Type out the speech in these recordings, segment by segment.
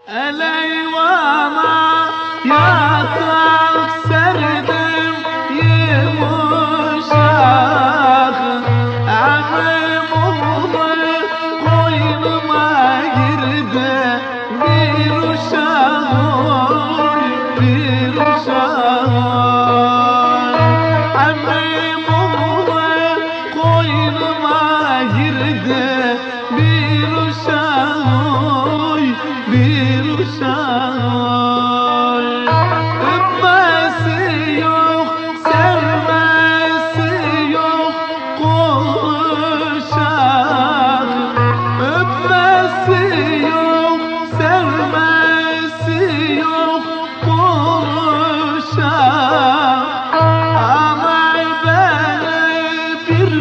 El eyvana yatak serdim yumuşak. Emrim oğlu koynuma girdi bir uşak, bir uşak. Emrim oğlu koynuma girdi bir uşak, bir uşak. Öpmesi yok, sevmesi yok konuşak. Öpmesi yok, sevmesi yok konuşak. Anay beni bir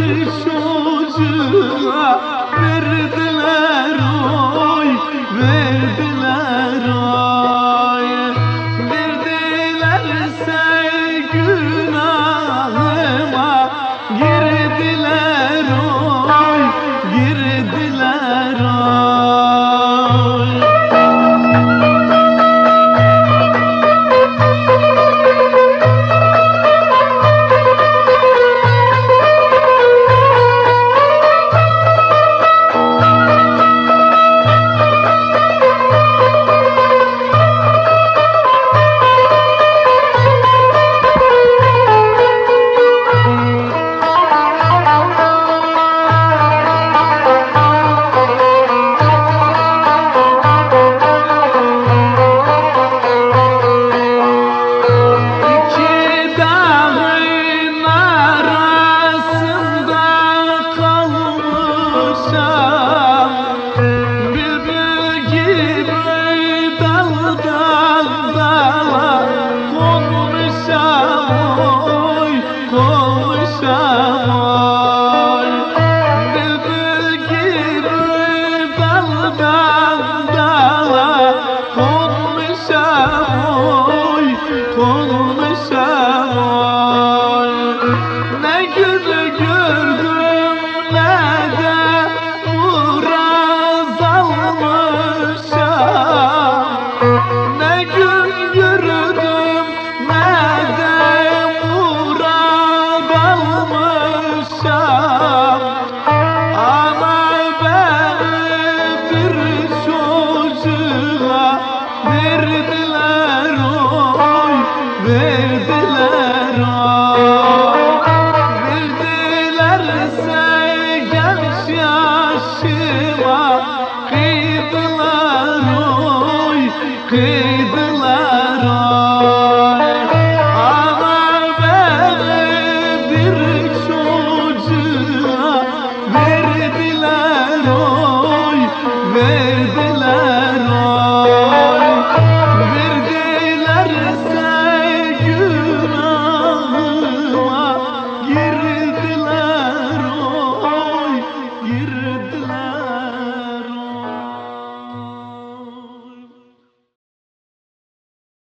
çocuğa verdiler oy, verdiler oy. Verdilerse günahıma girdiler oy, girdiler oy. Bülbül gibi daldan dala konmuşam oy, konmuşam oy. Bülbül gibi daldan dala konmuşam oy, konmuşam oy. Ne gün gördüm ne de muraz almışam. Ne gün gördüm ne de murad almışam. Ana beni bir çocuğa verdiler oy, verdiler.